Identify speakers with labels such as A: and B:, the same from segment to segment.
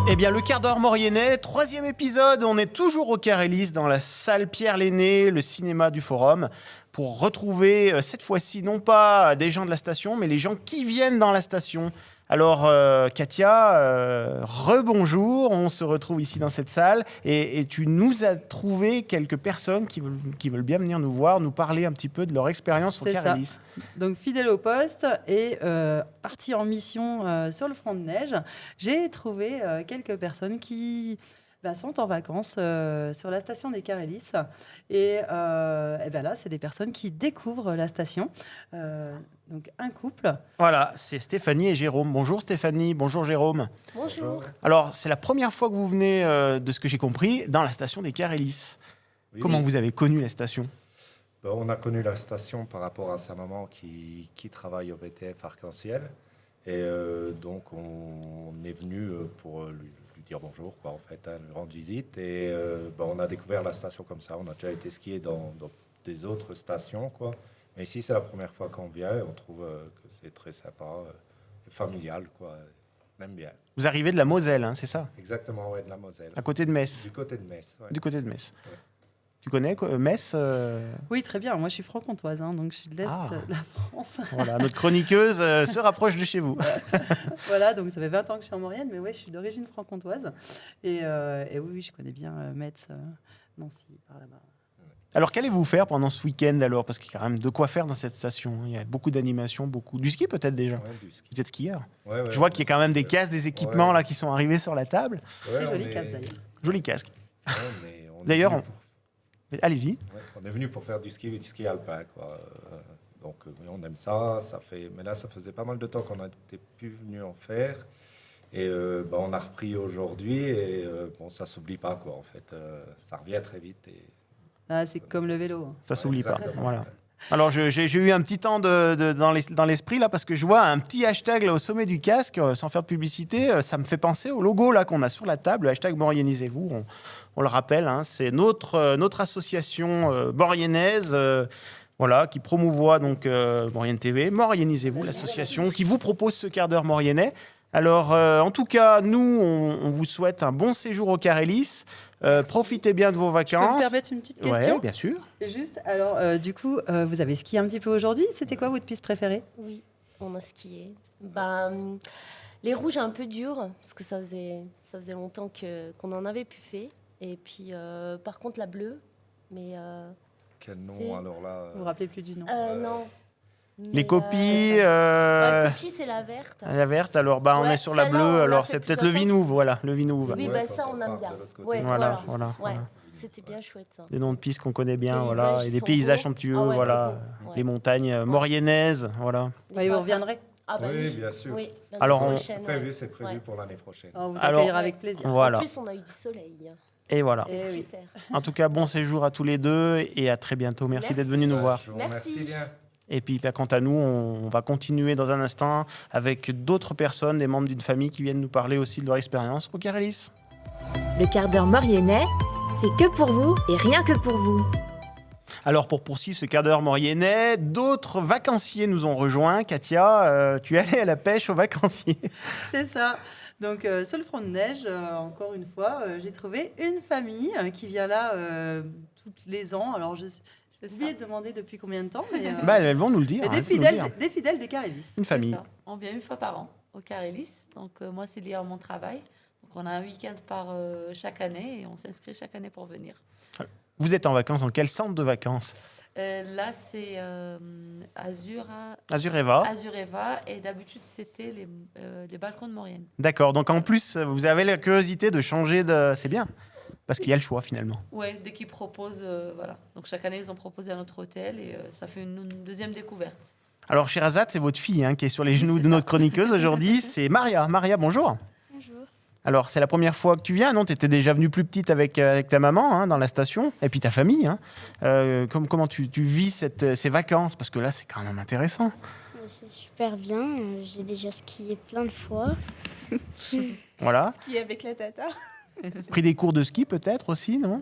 A: Eh bien, le quart d'heure Mauriennais, 3e épisode. On est toujours au Carélis, dans la salle Pierre-Lenné, le cinéma du Forum, pour retrouver cette fois-ci non pas des gens de la station, mais les gens qui viennent dans la station. Alors, Katia, rebonjour. On se retrouve ici dans cette salle et tu nous as trouvé quelques personnes qui veulent bien venir nous voir, nous parler un petit peu de leur expérience au Carélis.
B: Donc, fidèle au poste et parti en mission sur le front de neige, j'ai trouvé quelques personnes qui sont en vacances sur la station des Carélis. Et là, c'est des personnes qui découvrent la station. Donc, un couple.
A: Voilà, c'est Stéphanie et Jérôme. Bonjour Stéphanie, bonjour Jérôme.
C: Bonjour.
A: Alors, c'est la première fois que vous venez, de ce que j'ai compris, dans la station des Carélis. Oui, Comment vous avez connu la station ?
C: On a connu la station par rapport à sa maman qui travaille au VTF Arc-en-Ciel. Et donc, on est venu pour lui dire bonjour, en fait, lui rendre visite. Et on a découvert la station comme ça. On a déjà été skier dans des autres stations, quoi. Mais ici, c'est la première fois qu'on vient et on trouve que c'est très sympa, familial, quoi. On aime bien.
A: Vous arrivez de la Moselle, hein, c'est ça ?
C: Exactement, ouais, de la Moselle.
A: À côté de Metz.
C: Du côté de Metz. Ouais.
A: Du côté de Metz.
C: Ouais.
A: Tu connais Metz
B: Oui, très bien. Moi, je suis franc-comtoise, donc je suis de l'Est de la France.
A: Voilà, notre chroniqueuse se rapproche de chez vous.
B: Voilà, donc ça fait 20 ans que je suis en Maurienne, mais ouais, je suis d'origine franc-comtoise. Et oui, je connais bien Metz, Nancy, par là-bas.
A: Alors, qu'allez-vous faire pendant ce week-end alors ? Parce qu'il y a quand même de quoi faire dans cette station. Il y a beaucoup d'animations, du ski peut-être déjà.
C: Ouais, du ski.
A: Vous êtes skieur.
C: Ouais,
A: Je vois qu'il y a quand même des casques, des équipements là qui sont arrivés sur la table.
C: Ouais,
B: très joli casque d'ailleurs.
A: Joli casque.
C: Ouais,
A: D'ailleurs, allez-y.
C: Ouais, on est venu pour faire du ski alpin, quoi. Donc on aime ça, mais là ça faisait pas mal de temps qu'on n'était plus venu en faire. Et on a repris aujourd'hui et ça s'oublie pas, quoi, en fait. Ça revient très vite.
B: C'est comme le vélo.
A: Ça s'oublie pas.
C: Exactement.
A: Voilà. Alors, j'ai eu un petit temps dans l'esprit, là, parce que je vois un petit hashtag là, au sommet du casque, sans faire de publicité. Ça me fait penser au logo là, qu'on a sur la table, le hashtag Mauriennisez-vous. On le rappelle, hein, c'est notre association mauriennaise qui promouvoit donc, Maurienne TV. Mauriennisez-vous, l'association qui vous propose ce quart d'heure mauriennais. Alors, en tout cas, nous, on vous souhaite un bon séjour au Carélis. Profitez bien de vos vacances.
B: Je peux me permettre une petite question ?
A: Oui, bien sûr.
B: Juste, alors, du coup, vous avez skié un petit peu aujourd'hui. C'était quoi votre piste préférée ?
D: Oui, on a skié. Les rouges un peu durs, parce que ça faisait longtemps qu'on en avait plus fait. Et puis, par contre, la bleue, mais...
C: Quel nom, alors là
B: Vous vous rappelez plus du nom ?
D: Non.
A: Les copies.
D: La copie, c'est la verte.
A: La verte, alors on est sur la bleue, alors c'est peut-être le Vinouve, voilà, le Vinouve.
D: Oui, ça on aime bien. Ouais,
A: voilà.
D: Ouais, c'était bien chouette ça.
A: Des noms de pistes qu'on connaît bien,
D: Les
A: voilà, et des paysages somptueux, voilà, les montagnes mauriennaises, voilà.
B: Et vous reviendrez ?
C: Oui, bien sûr.
D: Oui,
A: alors,
C: c'est prévu pour l'année prochaine.
B: On vous accueillera avec plaisir.
A: Voilà.
D: En plus, on a eu du soleil.
A: Et voilà.
D: C'est super.
A: En tout cas, bon séjour à tous les deux et à très bientôt. Merci d'être venus nous voir.
C: Merci bien.
A: Et puis, quant à nous, on va continuer dans un instant avec d'autres personnes, des membres d'une famille qui viennent nous parler aussi de leur expérience au Carélis.
E: Le quart d'heure mauriennais, c'est que pour vous et rien que pour vous.
A: Alors, pour poursuivre ce quart d'heure mauriennais, d'autres vacanciers nous ont rejoints. Katia, tu es allée à la pêche aux vacanciers.
B: C'est ça. Donc, sur le front de neige, encore une fois, j'ai trouvé une famille qui vient là tous les ans. Alors, j'ai oublié de demander depuis combien de temps. Mais,
A: elles vont nous le dire.
B: Des fidèles des Carélis.
A: Une famille.
F: Ça. On vient une fois par an au Carélis. Donc, moi, c'est lié à mon travail. Donc, on a un week-end par chaque année et on s'inscrit chaque année pour venir.
A: Vous êtes en vacances dans quel centre de vacances ?
F: Là, c'est Azureva.
A: Azureva.
F: Et d'habitude, c'était les balcons de Maurienne.
A: D'accord. Donc, en plus, vous avez la curiosité de changer de... C'est bien. Parce qu'il y a le choix, finalement.
F: Oui, dès qu'ils proposent, voilà. Donc, chaque année, ils ont proposé à notre hôtel et ça fait une deuxième découverte.
A: Alors, Sherazade, c'est votre fille qui est sur les genoux de notre chroniqueuse aujourd'hui. C'est Maria. Maria, bonjour.
G: Bonjour.
A: Alors, c'est la première fois que tu viens, non ? Tu étais déjà venue plus petite avec ta maman dans la station, et puis ta famille. Comment tu vis ces vacances ? Parce que là, c'est quand même intéressant.
G: C'est super bien. J'ai déjà skié plein de fois.
A: Voilà.
G: Skier avec la tata.
A: Pris des cours de ski peut-être aussi, non ?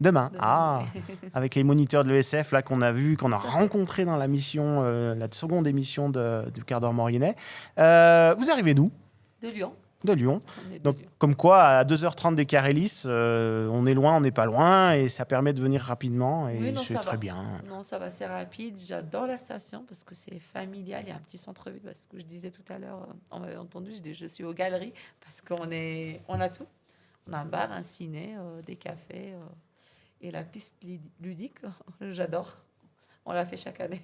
A: Demain. Avec les moniteurs de l'ESF là qu'on a vu, qu'on a rencontrés dans la mission, la seconde émission du quart d'heure mauriennais. Vous arrivez d'où ?
F: De Lyon.
A: De Lyon.
F: On est de
A: Donc,
F: Lyon.
A: comme quoi, à 2h30 des Carélis, on est loin, on n'est pas loin, et ça permet de venir rapidement, et
F: Oui, non,
A: c'est
F: ça
A: très
F: va.
A: bien.
F: Non, ça va, c'est rapide. J'adore la station parce que c'est familial. Il y a un petit centre-ville. Parce que je disais tout à l'heure, on m'avait entendu, je suis aux galeries parce on a tout. On a un bar, un ciné, des cafés et la piste ludique. J'adore. On la fait chaque année.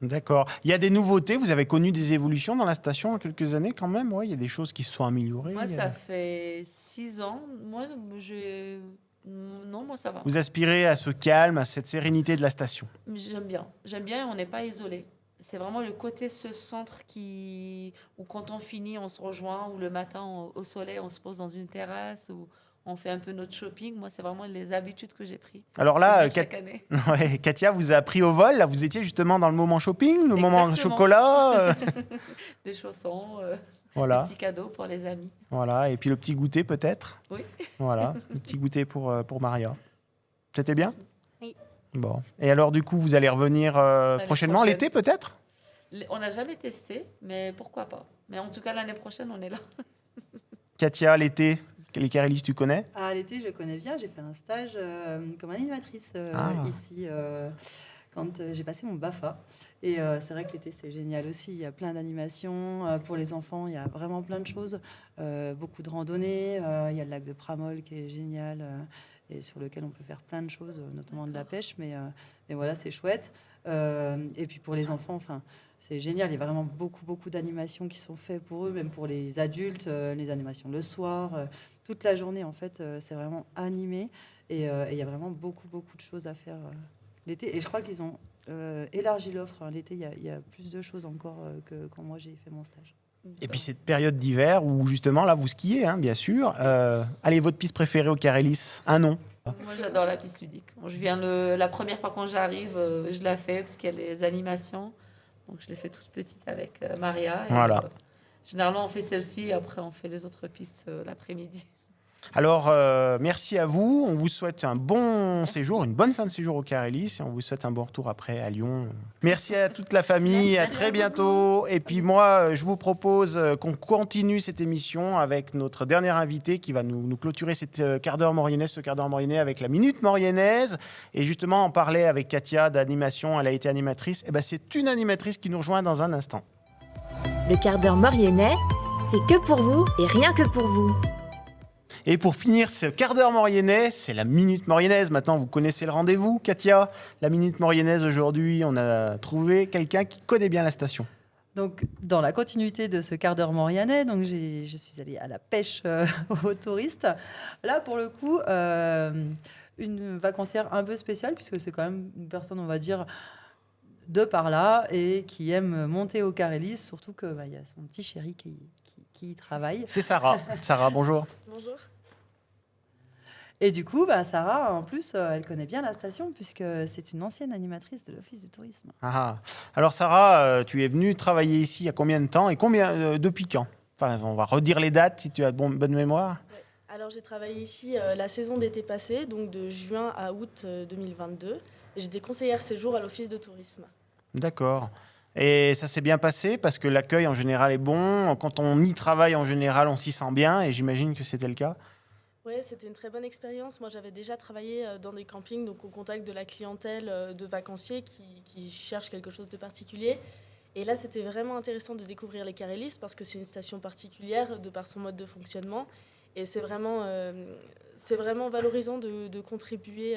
A: D'accord. Il y a des nouveautés, vous avez connu des évolutions dans la station en quelques années quand même, ouais, il y a des choses qui se sont améliorées.
F: Moi, ça fait 6 ans. Non, moi, ça va.
A: Vous aspirez à ce calme, à cette sérénité de la station.
F: J'aime bien. J'aime bien et on n'est pas isolé. C'est vraiment le côté ce centre où quand on finit, on se rejoint, ou le matin au soleil, on se pose dans une terrasse, ou on fait un peu notre shopping. Moi, c'est vraiment les habitudes que j'ai prises.
A: Alors là,
F: Chaque année.
A: ouais, Katia vous a pris au vol, là vous étiez justement dans le moment shopping, le moment
F: Exactement.
A: chocolat.
F: Des chaussons,
A: Voilà.
F: des petits cadeaux pour les amis.
A: Voilà, et puis le petit goûter peut-être.
F: Oui.
A: Voilà, le petit goûter pour Maria. C'était bien?
G: Oui.
A: Bon. Et alors du coup, vous allez revenir prochainement,
F: prochaine.
A: l'été peut-être?
F: On n'a jamais testé, mais pourquoi pas. Mais en tout cas, l'année prochaine, on est là.
A: Katia, l'été, les Carélis, tu connais?
B: Ah, l'été, je connais bien. J'ai fait un stage comme animatrice
A: Ah.
B: ici quand j'ai passé mon BAFA. Et c'est vrai que l'été, c'est génial aussi. Il y a plein d'animations pour les enfants. Il y a vraiment plein de choses. Beaucoup de randonnées. Il y a le lac de Pramol qui est génial et sur lequel on peut faire plein de choses, notamment de la pêche. Mais voilà, c'est chouette. Et puis pour les enfants, enfin, c'est génial. Il y a vraiment beaucoup d'animations qui sont faites pour eux, même pour les adultes. Les animations le soir, toute la journée, en fait, c'est vraiment animé. Et il y a vraiment beaucoup de choses à faire l'été. Et je crois qu'ils ont élargi l'offre. Hein. L'été, il y a plus de choses encore que quand moi j'ai fait mon stage.
A: Et puis cette période d'hiver où justement là vous skiez, hein, bien sûr. Allez, votre piste préférée au Carélis? Un nom?
F: Moi, j'adore la piste ludique. Bon, la première fois quand j'arrive, je la fais parce qu'il y a les animations. Donc, je l'ai fait toute petite avec Maria. Et,
A: Voilà.
F: généralement, on fait celle-ci et après, on fait les autres pistes l'après-midi.
A: Alors, merci à vous. On vous souhaite un bon séjour, une bonne fin de séjour au Carélis et on vous souhaite un bon retour après à Lyon. Merci à toute la famille. À très bientôt. Et puis moi, je vous propose qu'on continue cette émission avec notre dernier invité qui va nous clôturer cette quart d'heure mauriennaise, ce quart d'heure mauriennais avec la Minute Mauriennaise. Et justement, on parlait avec Katia d'animation. Elle a été animatrice. Et ben, c'est une animatrice qui nous rejoint dans un instant.
E: Le quart d'heure mauriennais, c'est que pour vous et rien que pour vous.
A: Et pour finir ce quart d'heure mauriennais, c'est la Minute Mauriennaise. Maintenant, vous connaissez le rendez-vous, Katia. La Minute Mauriennaise, aujourd'hui, on a trouvé quelqu'un qui connaît bien la station.
B: Donc, dans la continuité de ce quart d'heure mauriennais, donc je suis allée à la pêche aux touristes. Là, pour le coup, une vacancière un peu spéciale, puisque c'est quand même une personne, on va dire, de par là, et qui aime monter au Carélis, surtout qu'il y a son petit chéri qui y travaille.
A: C'est Sarah. Sarah, bonjour.
H: Bonjour.
B: Et du coup, Sarah, en plus, elle connaît bien la station, puisque c'est une ancienne animatrice de l'Office du tourisme.
A: Ah. Alors Sarah, tu es venue travailler ici il y a combien de temps et depuis quand? Enfin, on va redire les dates si tu as bonne mémoire.
H: Ouais. Alors j'ai travaillé ici la saison d'été passée, donc de juin à août 2022. Et j'étais conseillère séjour à l'Office de tourisme.
A: D'accord. Et ça s'est bien passé parce que l'accueil en général est bon. Quand on y travaille en général, on s'y sent bien et j'imagine que c'était le cas.
H: Oui, c'était une très bonne expérience. Moi, j'avais déjà travaillé dans des campings, donc au contact de la clientèle de vacanciers qui cherchent quelque chose de particulier. Et là, c'était vraiment intéressant de découvrir les Carélis parce que c'est une station particulière de par son mode de fonctionnement. Et c'est vraiment valorisant de contribuer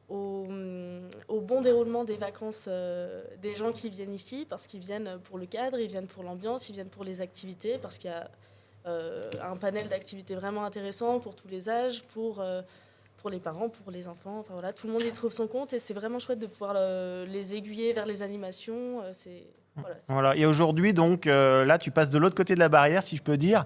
H: au bon déroulement des vacances des gens qui viennent ici, parce qu'ils viennent pour le cadre, ils viennent pour l'ambiance, ils viennent pour les activités, parce qu'il y a un panel d'activités vraiment intéressant pour tous les âges, pour les parents, pour les enfants. Enfin, voilà, tout le monde y trouve son compte et c'est vraiment chouette de pouvoir les aiguiller vers les animations.
A: Voilà. Et aujourd'hui, donc, là, tu passes de l'autre côté de la barrière, si je peux dire.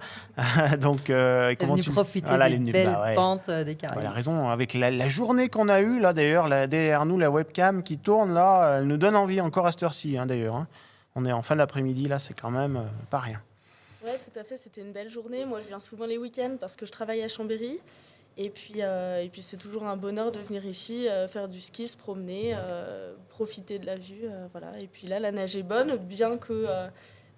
A: Donc, comment tu
B: profiter des belles pentes des Carélis.
A: Voilà, raison. Avec la journée qu'on a eue, là, d'ailleurs, derrière nous, la webcam qui tourne, là, elle nous donne envie encore à cette heure-ci, hein, d'ailleurs. Hein. On est en fin d'après-midi, là, c'est quand même pas rien.
H: Oui, tout à fait. C'était une belle journée. Moi, je viens souvent les week-ends parce que je travaille à Chambéry. Et puis c'est toujours un bonheur de venir ici, faire du ski, se promener, profiter de la vue. Voilà. Et puis là, la neige est bonne, bien que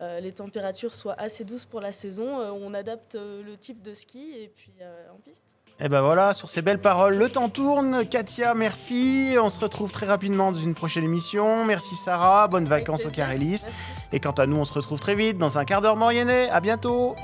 H: les températures soient assez douces pour la saison, on adapte le type de ski et puis en piste.
A: Et ben voilà, sur ces belles paroles, le temps tourne. Katia, merci. On se retrouve très rapidement dans une prochaine émission. Merci Sarah, bonnes vacances au Carélis. Et quant à nous, on se retrouve très vite dans un quart d'heure Mauriennais. À bientôt.